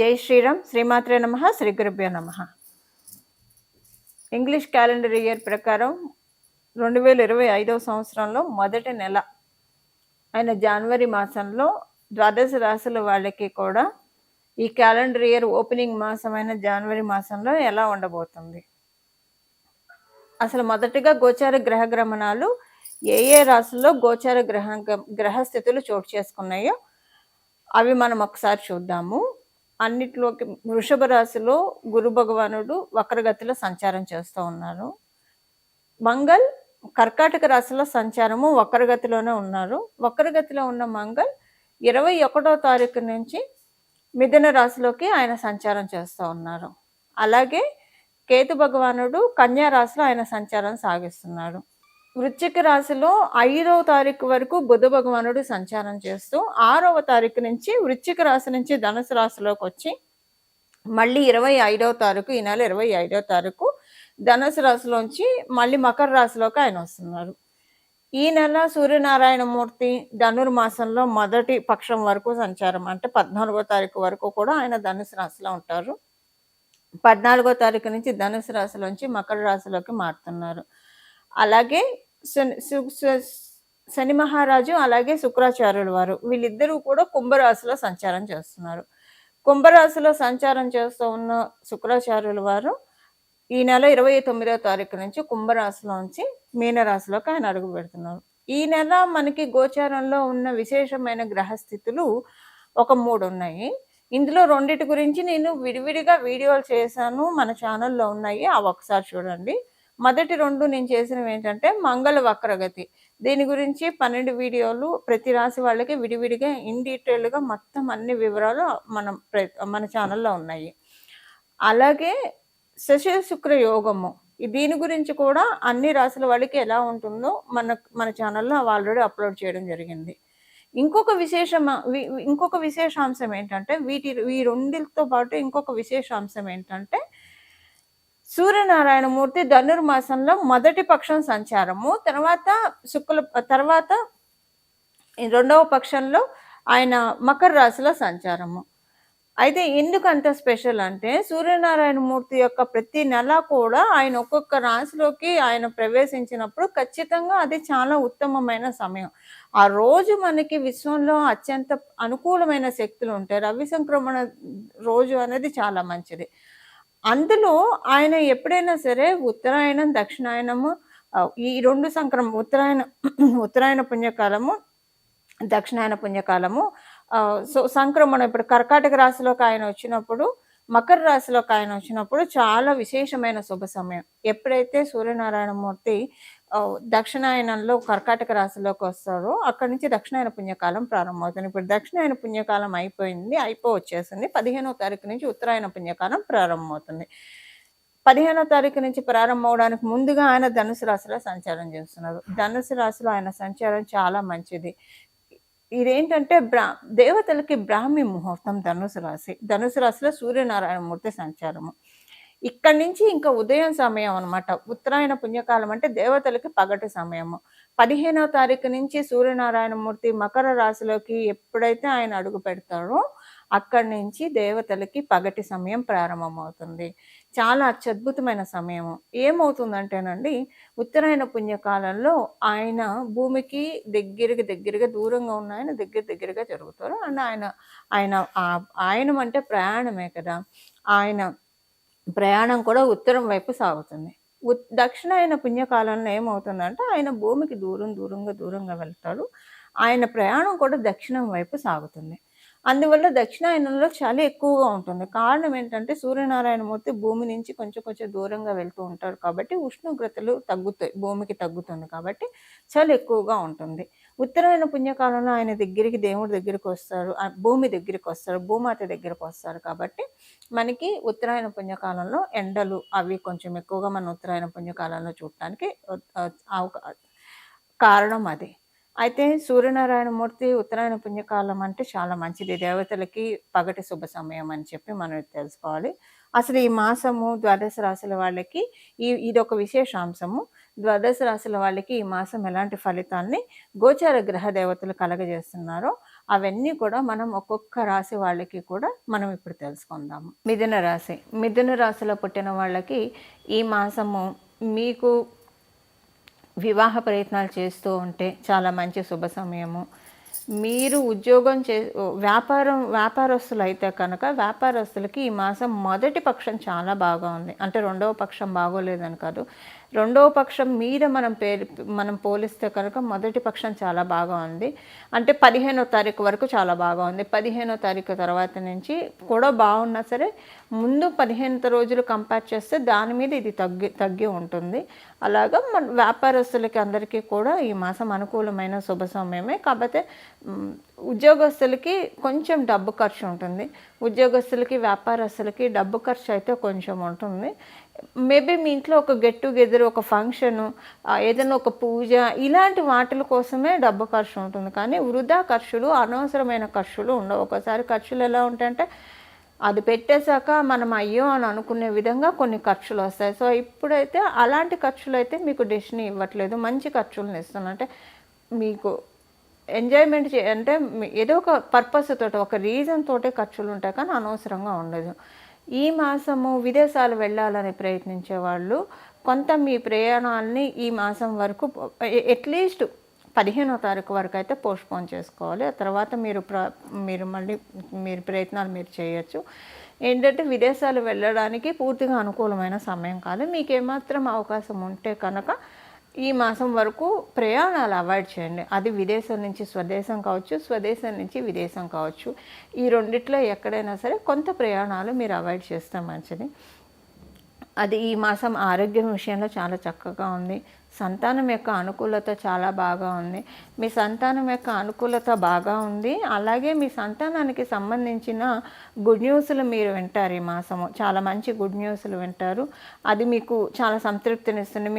జై శ్రీరామ్. శ్రీమాత్రే నమః. శ్రీ గురుభ్యో నమః. ఇంగ్లీష్ క్యాలెండర్ ఇయర్ ప్రకారం 2025 సంవత్సరంలో మొదటి నెల అయిన జనవరి మాసంలో ద్వాదశ రాశుల వాళ్ళకి కూడా ఈ క్యాలెండర్ ఇయర్ ఓపెనింగ్ మాసమైన జనవరి మాసంలో ఎలా ఉండబోతుంది, అసలు మొదటిగా గోచార గ్రహ గమనాలు ఏ రాశుల్లో గోచార గ్రహస్థితులు చోటు చేసుకున్నాయో అవి మనం ఒకసారి చూద్దాము. అన్నిట్లోకి వృషభ రాశిలో గురు భగవానుడు వక్రగతిలో సంచారం చేస్తూ ఉన్నారు. మంగళ్ కర్కాటక రాశిలో సంచారము వక్రగతిలోనే ఉన్నారు. వక్రగతిలో ఉన్న మంగళ్ 21వ తారీఖు నుంచి మిథున రాశిలోకి ఆయన సంచారం చేస్తూ ఉన్నారు. అలాగే కేతు భగవానుడు కన్యా రాశిలో ఆయన సంచారం సాగిస్తున్నాడు. వృశ్చిక రాశిలో 5వ తారీఖు వరకు బుధ భగవానుడు సంచారం చేస్తూ 6వ తారీఖు నుంచి వృశ్చిక రాశి నుంచి ధనుసు రాశిలోకి వచ్చి మళ్ళీ 25వ తారీఖు, ఈ నెల 25వ తారీఖు ధనుసు రాశిలోంచి మళ్ళీ మకర రాశిలోకి ఆయన వస్తున్నారు. ఈ నెల సూర్యనారాయణమూర్తి ధనుర్మాసంలో మొదటి పక్షం వరకు సంచారం, అంటే 14వ తారీఖు వరకు కూడా ఆయన ధనుసు రాశిలో ఉంటారు. 14వ తారీఖు నుంచి ధనుసు రాశిలోంచి మకర రాశిలోకి మారుతున్నారు. అలాగే శని మహారాజు అలాగే శుక్రాచార్యుల వారు వీళ్ళిద్దరూ కూడా కుంభరాశిలో సంచారం చేస్తున్నారు. కుంభరాశిలో సంచారం చేస్తూ ఉన్న శుక్రాచార్యుల వారు ఈ నెల 29వ తారీఖు నుంచి కుంభరాశిలోంచి మీనరాశిలోకి ఆయన అడుగు పెడుతున్నారు. ఈ నెల మనకి గోచారంలో ఉన్న విశేషమైన గ్రహస్థితులు ఒక 3 ఉన్నాయి. ఇందులో రెండిటి గురించి నేను విడివిడిగా వీడియోలు చేశాను, మన ఛానల్లో ఉన్నాయి, అవి ఒకసారి చూడండి. మొదటి 2 నేను చేసినవి ఏంటంటే మంగళ వక్రగతి, దీని గురించి 12 వీడియోలు ప్రతి రాశి వాళ్ళకి విడివిడిగా ఇన్ డీటెయిల్గా మొత్తం అన్ని వివరాలు మన ఛానల్లో ఉన్నాయి. అలాగే శశి శుక్ర యోగము, దీని గురించి కూడా అన్ని రాశుల వాళ్ళకి ఎలా ఉంటుందో మన ఛానల్లో ఆల్రెడీ అప్లోడ్ చేయడం జరిగింది. ఇంకొక విశేషాంశం ఏంటంటే ఈ రెండితో పాటు ఇంకొక విశేషాంశం ఏంటంటే సూర్యనారాయణమూర్తి ధనుర్మాసంలో మొదటి పక్షం సంచారము, తర్వాత 2వ పక్షంలో ఆయన మకర రాశిలో సంచారము. అయితే ఎందుకు అంత స్పెషల్ అంటే సూర్యనారాయణమూర్తి యొక్క ప్రతి నెల కూడా ఆయన ఒక్కొక్క రాశిలోకి ఆయన ప్రవేశించినప్పుడు ఖచ్చితంగా అది చాలా ఉత్తమమైన సమయం. ఆ రోజు మనకి విశ్వంలో అత్యంత అనుకూలమైన శక్తులు ఉంటాయి. రవి సంక్రమణ రోజు అనేది చాలా మంచిది. అందులో ఆయన ఎప్పుడైనా సరే ఉత్తరాయణం దక్షిణాయనము ఈ 2 ఉత్తరాయణ పుణ్యకాలము దక్షిణాయన పుణ్యకాలము, సంక్రమణం ఇప్పుడు కర్కాటక రాశిలోకి ఆయన వచ్చినప్పుడు మకర రాశిలోకి ఆయన వచ్చినప్పుడు చాలా విశేషమైన శుభ సమయం. ఎప్పుడైతే సూర్యనారాయణమూర్తి దక్షిణాయనంలో కర్కాటక రాశిలోకి వస్తారో అక్కడి నుంచి దక్షిణాయన పుణ్యకాలం ప్రారంభమవుతుంది. ఇప్పుడు దక్షిణాయన పుణ్యకాలం వచ్చేసింది. 15వ తారీఖు నుంచి ఉత్తరాయణ పుణ్యకాలం ప్రారంభమవుతుంది. 15వ తారీఖు నుంచి ప్రారంభమవడానికి ముందుగా ఆయన ధనుసు రాశిలో సంచారం చేస్తున్నారు. ధనుసు రాశిలో ఆయన సంచారం చాలా మంచిది. ఇదేంటంటే దేవతలకి బ్రాహ్మీ ముహూర్తం ధనుసు రాశిలో సూర్యనారాయణమూర్తి సంచారము. ఇక్కడి నుంచి ఇంకా ఉదయం సమయం అనమాట. ఉత్తరాయణ పుణ్యకాలం అంటే దేవతలకి పగటి సమయము. 15వ తారీఖు నుంచి సూర్యనారాయణమూర్తి మకర రాశిలోకి ఎప్పుడైతే ఆయన అడుగు పెడతారో అక్కడి నుంచి దేవతలకి పగటి సమయం ప్రారంభమవుతుంది. చాలా అత్యద్భుతమైన సమయము. ఏమవుతుందంటేనండి, ఉత్తరాయణ పుణ్యకాలంలో ఆయన భూమికి దగ్గరగా దూరంగా ఉన్న ఆయన దగ్గరగా జరుగుతారు. అండ్ ఆయన అంటే ప్రయాణమే కదా, ఆయన ప్రయాణం కూడా ఉత్తరం వైపు సాగుతుంది. దక్షిణాయన పుణ్యకాలంలో ఏమవుతుందంటే ఆయన భూమికి దూరంగా వెళ్తాడు. ఆయన ప్రయాణం కూడా దక్షిణం వైపు సాగుతుంది. అందువల్ల దక్షిణాయనంలో చలి ఎక్కువగా ఉంటుంది. కారణం ఏంటంటే సూర్యనారాయణమూర్తి భూమి నుంచి కొంచెం దూరంగా వెళ్తూ ఉంటారు కాబట్టి ఉష్ణోగ్రతలు తగ్గుతాయి, భూమికి తగ్గుతుంది కాబట్టి చలి ఎక్కువగా ఉంటుంది. ఉత్తరాయణ పుణ్యకాలంలో ఆయన దేవుడి దగ్గరికి వస్తారు, భూమి దగ్గరికి వస్తారు, భూమాత దగ్గరికి వస్తారు కాబట్టి మనకి ఉత్తరాయణ పుణ్యకాలంలో ఎండలు అవి కొంచెం ఎక్కువగా మన ఉత్తరాయణ పుణ్యకాలంలో చూడటానికి కారణం అది. అయితే సూర్యనారాయణమూర్తి ఉత్తరాయణ పుణ్యకాలం అంటే చాలా మంచిది, దేవతలకి పగటి శుభ సమయం అని చెప్పి మనం తెలుసుకోవాలి. అసలు ఈ మాసము ద్వాదశ రాశుల వాళ్ళకి ఇదొక విశేషాంశము. ద్వాదశ రాశుల వాళ్ళకి ఈ మాసం ఎలాంటి ఫలితాల్ని గోచార గ్రహ దేవతలు కలగజేస్తున్నారో అవన్నీ కూడా మనం ఒక్కొక్క రాశి వాళ్ళకి కూడా మనం ఇప్పుడు తెలుసుకుందాము. మిథున రాశి. మిథున రాశిలో పుట్టిన వాళ్ళకి ఈ మాసము మీకు వివాహ ప్రయత్నాలు చేస్తూ ఉంటే చాలా మంచి శుభ సమయము. మీరు ఉద్యోగం వ్యాపారస్తులు అయితే కనుక వ్యాపారస్తులకి ఈ మాసం మొదటి పక్షం చాలా బాగా ఉంది. అంటే రెండవ పక్షం బాగోలేదని కాదు. రెండవ పక్షం మీద మనం పోలిస్తే కనుక మొదటి పక్షం చాలా బాగా ఉంది. అంటే 15వ తారీఖు వరకు చాలా బాగా ఉంది. 15వ తారీఖు తర్వాత నుంచి కూడా బాగున్నా సరే ముందు 15 రోజులు కంపేర్ చేస్తే దాని మీద ఇది తగ్గి ఉంటుంది. అలాగా మన వ్యాపారస్తులకి అందరికీ కూడా ఈ మాసం అనుకూలమైన శుభ సమయమే. కాకపోతే ఉద్యోగస్తులకి కొంచెం డబ్బు ఖర్చు ఉంటుంది. ఉద్యోగస్తులకి వ్యాపారస్తులకి డబ్బు ఖర్చు అయితే కొంచెం ఉంటుంది. మేబీ మీ ఇంట్లో ఒక గెట్ టుగెదర్, ఒక ఫంక్షను, ఏదైనా ఒక పూజ, ఇలాంటి వాటిల కోసమే డబ్బు ఖర్చు ఉంటుంది. కానీ వృధా ఖర్చులు, అనవసరమైన ఖర్చులు ఉండవు. ఒకసారి ఖర్చులు ఎలా ఉంటాయంటే అది పెట్టేశాక మనం అయ్యో అని అనుకునే విధంగా కొన్ని ఖర్చులు వస్తాయి. సో ఇప్పుడైతే అలాంటి ఖర్చులు అయితే మీకు డెస్టినీ ఇవ్వట్లేదు, మంచి ఖర్చులను ఇస్తుంది. అంటే మీకు ఎంజాయ్మెంట్ అంటే ఏదో ఒక పర్పస్ తోటి, ఒక రీజన్ తోటే ఖర్చులు ఉంటాయి, కానీ అనవసరంగా ఉండదు. ఈ మాసము విదేశాలు వెళ్ళాలని ప్రయత్నించే వాళ్ళు కొంత మీ ప్రయాణాలని ఈ మాసం వరకు అట్లీస్ట్ 15వ తారీఖు వరకు అయితే పోస్ట్పోన్ చేసుకోవాలి. ఆ తర్వాత మీరు మళ్ళీ ప్రయత్నాలు మీరు చేయొచ్చు. ఏంటంటే విదేశాలు వెళ్ళడానికి పూర్తిగా అనుకూలమైన సమయం కాదు. మీకు ఏమాత్రం అవకాశం ఉంటే కనుక ఈ మాసం వరకు ప్రయాణాలు అవాయిడ్ చేయండి. అది విదేశం నుంచి స్వదేశం కావచ్చు, స్వదేశం నుంచి విదేశం కావచ్చు. ఈ రెండిట్లో ఎక్కడైనా సరే కొంత ప్రయాణాలు మీరు అవాయిడ్ చేస్తే మంచిది. అది ఈ మాసం ఆరోగ్యం విషయంలో చాలా చక్కగా ఉంది. సంతానం యొక్క అనుకూలత చాలా బాగా ఉంది. మీ సంతానం యొక్క అనుకూలత బాగా ఉంది. అలాగే మీ సంతానానికి సంబంధించిన గుడ్ న్యూస్లు మీరు వింటారు. ఈ మాసము చాలా మంచి గుడ్ న్యూస్లు వింటారు. అది మీకు చాలా సంతృప్తినిస్తుంది.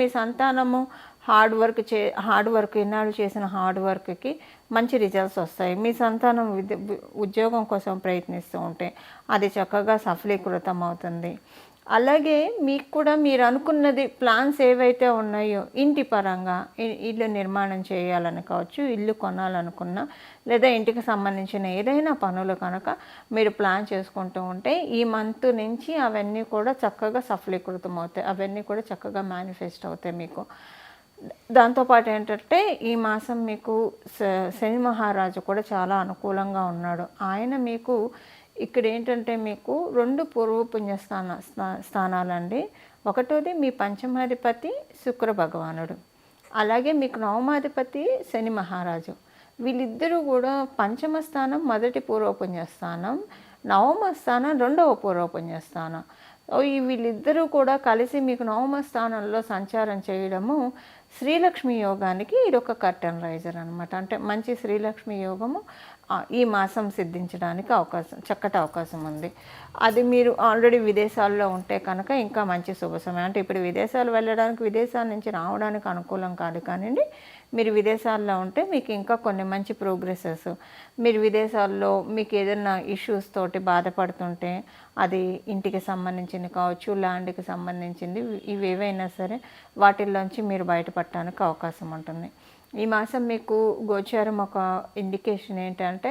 మీ సంతానము హార్డ్ వర్క్ ఇన్నాళ్ళు చేసిన హార్డ్ వర్క్కి మంచి రిజల్ట్స్ వస్తాయి. మీ సంతానం ఉద్యోగం కోసం ప్రయత్నిస్తూ ఉంటే అది చక్కగా సఫలీకృతం అవుతుంది. అలాగే మీకు కూడా మీరు అనుకున్నది ప్లాన్స్ ఏవైతే ఉన్నాయో ఇంటి పరంగా ఇల్లు నిర్మాణం చేయాలని కావచ్చు, ఇల్లు కొనాలనుకున్నా, లేదా ఇంటికి సంబంధించిన ఏదైనా పనులు కనుక మీరు ప్లాన్ చేసుకుంటూ ఉంటే ఈ మంత్ నుంచి అవన్నీ కూడా చక్కగా సఫలీకృతం అవుతాయి. అవన్నీ కూడా చక్కగా మేనిఫెస్ట్ అవుతాయి మీకు. దాంతోపాటు ఏంటంటే ఈ మాసం మీకు శని మహారాజు కూడా చాలా అనుకూలంగా ఉన్నాడు. ఆయన మీకు ఇక్కడ ఏంటంటే మీకు 2 పూర్వపుణ్య స్థానాలండి. ఒకటోది మీ పంచమాధిపతి శుక్ర భగవానుడు, అలాగే మీకు నవమాధిపతి శని మహారాజు. వీళ్ళిద్దరూ కూడా పంచమ స్థానం మొదటి పూర్వపుణ్యస్థానం, నవమ స్థానం రెండవ పూర్వపుణ్యస్థానం. వీళ్ళిద్దరూ కూడా కలిసి మీకు నవమ స్థానంలో సంచారం చేయడము శ్రీలక్ష్మి యోగానికి ఇదొక కర్టన్ రైజర్ అనమాట. అంటే మంచి శ్రీలక్ష్మి యోగము ఈ మాసం సిద్ధించడానికి చక్కటి అవకాశం ఉంది. అది మీరు ఆల్రెడీ విదేశాల్లో ఉంటే కనుక ఇంకా మంచి శుభ సమయం. అంటే ఇప్పుడు విదేశాలు వెళ్ళడానికి, విదేశాల నుంచి రావడానికి అనుకూలం కాదు కానివ్వండి, మీరు విదేశాల్లో ఉంటే మీకు ఇంకా కొన్ని మంచి ప్రోగ్రెసెస్, మీరు విదేశాల్లో మీకు ఏదైనా ఇష్యూస్ తోటి బాధపడుతుంటే అది ఇంటికి సంబంధించింది కావచ్చు, ల్యాండ్కి సంబంధించింది, ఇవేవైనా సరే వాటిల్లోంచి మీరు బయటపడటానికి అవకాశం ఉంటుంది. ఈ మాసం మీకు గోచారం ఒక ఇండికేషన్ ఏంటంటే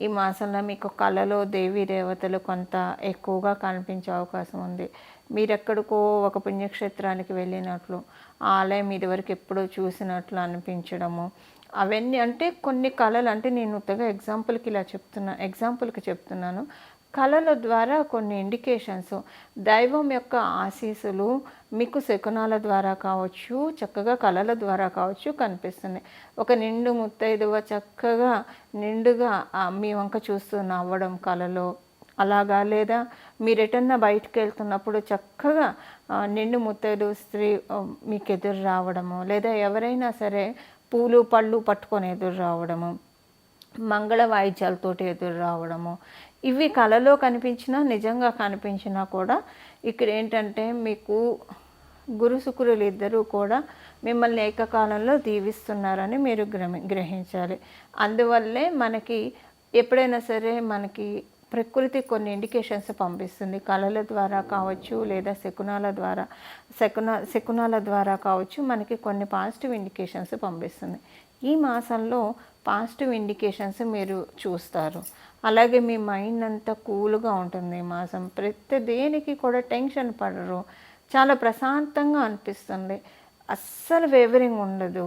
ఈ మాసంలో మీకు కళలో దేవీ దేవతలు కొంత ఎక్కువగా కనిపించే అవకాశం ఉంది. మీరెక్కడికో ఒక పుణ్యక్షేత్రానికి వెళ్ళినట్లు, ఆ ఆలయం ఇదివరకు ఎప్పుడో చూసినట్లు అనిపించడము, అవన్నీ అంటే కొన్ని కళలు. అంటే నేను ఉత్తగా ఎగ్జాంపుల్కి చెప్తున్నాను. కళల ద్వారా కొన్ని ఇండికేషన్స్, దైవం యొక్క ఆశీస్సులు మీకు శకునాల ద్వారా కావచ్చు, చక్కగా కళల ద్వారా కావచ్చు కనిపిస్తుంది. ఒక నిండు ముత్తైదువ చక్కగా నిండుగా మీ వంక చూస్తూ నవ్వడం కళలో అలాగా, లేదా మీరు ఎటన్నా బయటకు వెళ్తున్నప్పుడు చక్కగా నిండు ముత్తైదు స్త్రీ మీకు ఎదురు రావడము, లేదా ఎవరైనా సరే పూలు పళ్ళు పట్టుకొని ఎదురు రావడము, మంగళ వాయిద్యాలతోటి ఎదురు రావడము, ఇవి కళలో కనిపించినా నిజంగా కనిపించినా కూడా ఇక్కడ ఏంటంటే మీకు గురు శుక్రులు ఇద్దరూ కూడా మిమ్మల్ని ఏకకాలంలో దీవిస్తున్నారని మీరు గ్రహించాలి. అందువల్లే మనకి ఎప్పుడైనా సరే మనకి ప్రకృతి కొన్ని ఇండికేషన్స్ పంపిస్తుంది. కళల ద్వారా కావచ్చు, లేదా శకునాల ద్వారా కావచ్చు, మనకి కొన్ని పాజిటివ్ ఇండికేషన్స్ పంపిస్తుంది. ఈ మాసంలో పాజిటివ్ ఇండికేషన్స్ మీరు చూస్తారు. అలాగే మీ మైండ్ అంతా కూల్గా ఉంటుంది ఈ మాసం. ప్రతి దేనికి కూడా టెన్షన్ పడరు. చాలా ప్రశాంతంగా అనిపిస్తుంది. అస్సలు వేవరింగ్ ఉండదు.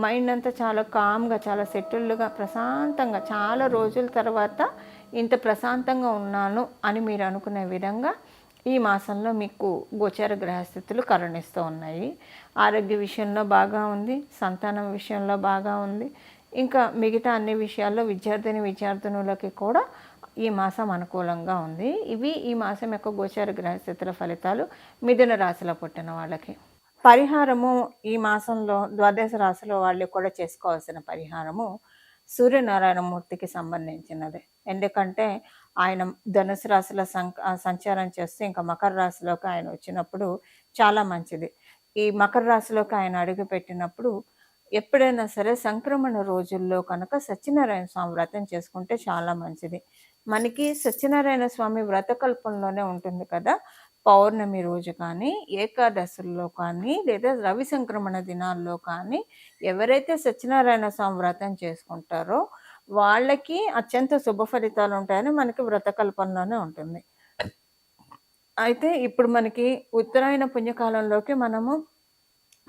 మైండ్ అంతా చాలా కామ్గా, చాలా సెటిల్డ్గా, ప్రశాంతంగా, చాలా రోజుల తర్వాత ఇంత ప్రశాంతంగా ఉన్నాను అని మీరు అనుకునే విధంగా ఈ మాసంలో మీకు గోచార గ్రహస్థితులు కరుణిస్తూ ఉన్నాయి. ఆరోగ్య విషయంలో బాగా ఉంది, సంతానం విషయంలో బాగా ఉంది, ఇంకా మిగతా అన్ని విషయాల్లో విద్యార్థినులకి కూడా ఈ మాసం అనుకూలంగా ఉంది. ఇవి ఈ మాసం యొక్క గోచార గ్రహస్థితుల ఫలితాలు మిథున రాశిలో పుట్టిన వాళ్ళకి. పరిహారము ఈ మాసంలో ద్వాదశ రాశిలో వాళ్ళు కూడా చేసుకోవాల్సిన పరిహారము సూర్యనారాయణ మూర్తికి సంబంధించినది. ఎందుకంటే ఆయన ధనుసు రాశిలో సంచారం చేస్తే ఇంకా మకర రాశిలోకి ఆయన వచ్చినప్పుడు చాలా మంచిది. ఈ మకర రాశిలోకి ఆయన అడుగుపెట్టినప్పుడు ఎప్పుడైనా సరే సంక్రమణ రోజుల్లో కనుక సత్యనారాయణ స్వామి వ్రతం చేసుకుంటే చాలా మంచిది. మనకి సత్యనారాయణ స్వామి వ్రతకల్పంలోనే ఉంటుంది కదా. పౌర్ణమి రోజు కానీ, ఏకాదశుల్లో కానీ, లేదా రవి సంక్రమణ దినాల్లో కానీ ఎవరైతే సత్యనారాయణ స్వామి వ్రతం చేసుకుంటారో వాళ్ళకి అత్యంత శుభ ఫలితాలు ఉంటాయని మనకి వ్రతకల్పంలోనే ఉంటుంది. అయితే ఇప్పుడు మనకి ఉత్తరాయణ పుణ్యకాలంలోకి మనము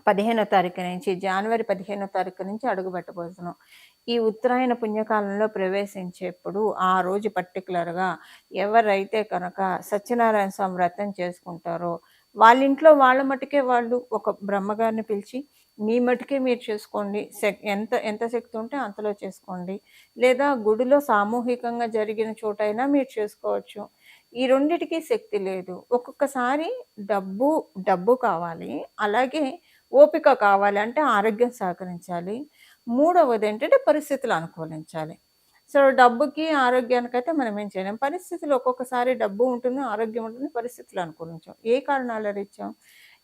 15వ తారీఖు నుంచి, జనవరి 15వ తారీఖు నుంచి అడుగుపెట్టబోతున్నాం. ఈ ఉత్తరాయణ పుణ్యకాలంలో ప్రవేశించేప్పుడు ఆ రోజు పర్టికులర్గా ఎవరైతే కనుక సత్యనారాయణ స్వామి వ్రతం చేసుకుంటారో వాళ్ళ ఇంట్లో వాళ్ళ మటుకే వాళ్ళు ఒక బ్రహ్మగారిని పిలిచి మీ మటుకే మీరు చేసుకోండి, ఎంత ఎంత శక్తి ఉంటే అంతలో చేసుకోండి, లేదా గుడిలో సామూహికంగా జరిగిన చోటైనా మీరు చేసుకోవచ్చు. ఈ రెండిటికి శక్తి లేదు. ఒక్కొక్కసారి డబ్బు కావాలి, అలాగే ఓపిక కావాలి, అంటే ఆరోగ్యం సహకరించాలి. మూడవది ఏంటంటే పరిస్థితులు అనుకూలించాలి. సో డబ్బుకి ఆరోగ్యానికైతే మనం ఏం చేయలేం. పరిస్థితులు ఒక్కొక్కసారి డబ్బు ఉంటుంది, ఆరోగ్యం ఉంటుంది, పరిస్థితులు అనుకూలించాం. ఏ కారణాల రీత్యా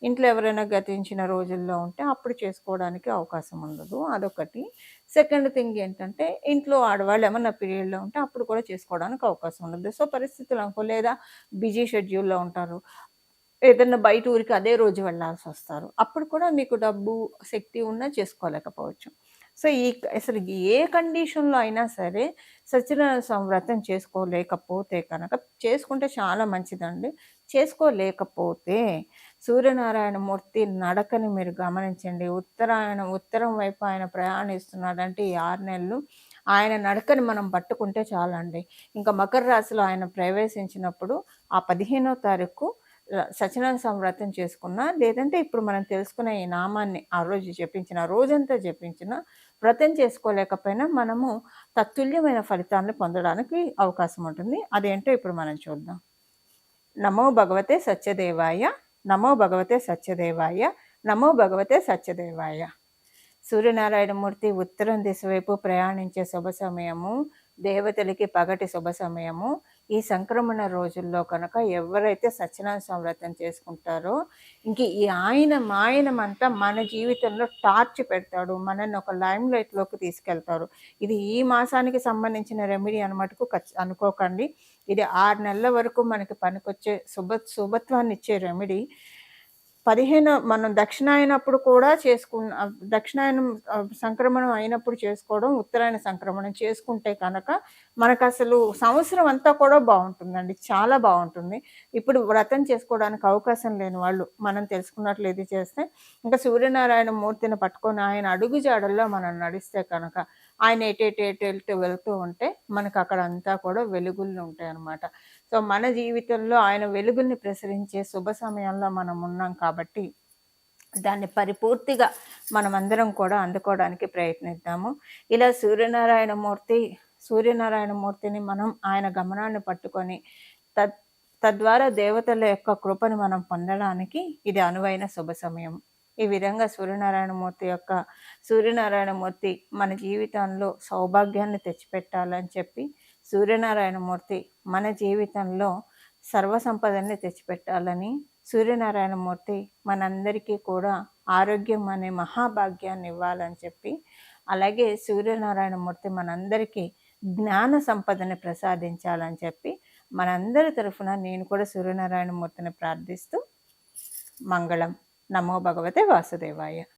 ఇంట్లో ఎవరైనా గతించిన రోజుల్లో ఉంటే అప్పుడు చేసుకోవడానికి అవకాశం ఉండదు, అదొకటి. సెకండ్ థింగ్ ఏంటంటే ఇంట్లో ఆడవాళ్ళు ఏమన్నా పీరియడ్లో ఉంటే అప్పుడు కూడా చేసుకోవడానికి అవకాశం ఉండదు. సో పరిస్థితులు అనుకో, లేదా బిజీ షెడ్యూల్లో ఉంటారు, ఏదన్నా బయట ఊరికి అదే రోజు వెళ్ళాల్సి వస్తారు, అప్పుడు కూడా మీకు డబ్బు శక్తి ఉన్నా చేసుకోలేకపోవచ్చు. సో అసలు ఏ కండిషన్లో అయినా సరే సత్యనారాయణ స్వామి వ్రతం చేసుకోలేకపోతే కనుక, చేసుకుంటే చాలా మంచిదండి. చేసుకోలేకపోతే సూర్యనారాయణ మూర్తి నడకని మీరు గమనించండి. ఉత్తరం వైపు ఆయన ప్రయాణిస్తున్నాడంటే ఈ 6 నెలలు ఆయన నడకని మనం పట్టుకుంటే చాలండి. ఇంకా మకర రాశిలో ఆయన ప్రవేశించినప్పుడు ఆ 15వ తారీఖు సత్యనారాయణ స్వామి వ్రతం చేసుకున్నా, లేదంటే ఇప్పుడు మనం తెలుసుకున్న ఈ నామాన్ని ఆ రోజు జపించిన, రోజంతా జపించిన, వ్రతం చేసుకోలేకపోయినా మనము తత్తుల్యమైన ఫలితాన్ని పొందడానికి అవకాశం ఉంటుంది. అదేంటో ఇప్పుడు మనం చూద్దాం. నమో భగవతే సత్యదేవాయ, నమో భగవతే సత్యదేవాయ, నమో భగవతే సత్యదేవాయ. సూర్యనారాయణమూర్తి ఉత్తరం దిశ వైపు ప్రయాణించే శుభ సమయము, దేవతలకి పగటి శుభ సమయము. ఈ సంక్రమణ రోజుల్లో కనుక ఎవరైతే సత్యనారాయణ స్వామి వ్రతం చేసుకుంటారో ఇంక ఈ ఆయనమంతా మన జీవితంలో టార్చ్ పెడతాడు, మనల్ని ఒక లైమ్ లైట్లోకి తీసుకెళ్తారు. ఇది ఈ మాసానికి సంబంధించిన రెమెడీ అనమాటకు అనుకోకండి. ఇది 6 నెలల వరకు మనకి పనికొచ్చే శుభత్వాన్ని ఇచ్చే రెమెడీ. 15 మనం దక్షిణాయనప్పుడు కూడా దక్షిణాయనం సంక్రమణం అయినప్పుడు చేసుకోవడం, ఉత్తరాయణ సంక్రమణం చేసుకుంటే కనుక మనకు అసలు సంవత్సరం అంతా కూడా బాగుంటుందండి, చాలా బాగుంటుంది. ఇప్పుడు వ్రతం చేసుకోవడానికి అవకాశం లేని వాళ్ళు మనం తెలుసుకున్నట్లు ఇది చేస్తే ఇంకా సూర్యనారాయణ మూర్తిని పట్టుకొని ఆయన అడుగు జాడల్లో మనం నడిస్తే కనుక ఆయన ఎటు వెళ్తూ ఉంటే మనకు అక్కడ అంతా కూడా వెలుగులు ఉంటాయి అన్నమాట. సో మన జీవితంలో ఆయన వెలుగుల్ని ప్రసరించే శుభ సమయంలో మనం ఉన్నాం కాబట్టి దాన్ని పరిపూర్తిగా మనమందరం కూడా అందుకోవడానికి ప్రయత్నిద్దాము. ఇలా సూర్యనారాయణమూర్తిని మనం ఆయన గమనాన్ని పట్టుకొని తద్వారా దేవతల యొక్క కృపను మనం పొందడానికి ఇది అనువైన శుభ సమయం. ఈ విధంగా సూర్యనారాయణమూర్తి మన జీవితంలో సౌభాగ్యాన్ని తెచ్చిపెట్టాలని చెప్పి, సూర్యనారాయణమూర్తి మన జీవితంలో సర్వసంపదని తెచ్చిపెట్టాలని, సూర్యనారాయణమూర్తి మనందరికీ కూడా ఆరోగ్యం అనే మహాభాగ్యాన్ని ఇవ్వాలని చెప్పి, అలాగే సూర్యనారాయణమూర్తి మనందరికీ జ్ఞాన సంపదని ప్రసాదించాలని చెప్పి మనందరి తరఫున నేను కూడా సూర్యనారాయణ మూర్తిని ప్రార్థిస్తూ మంగళం. నమో భగవతే వాసుదేవాయ.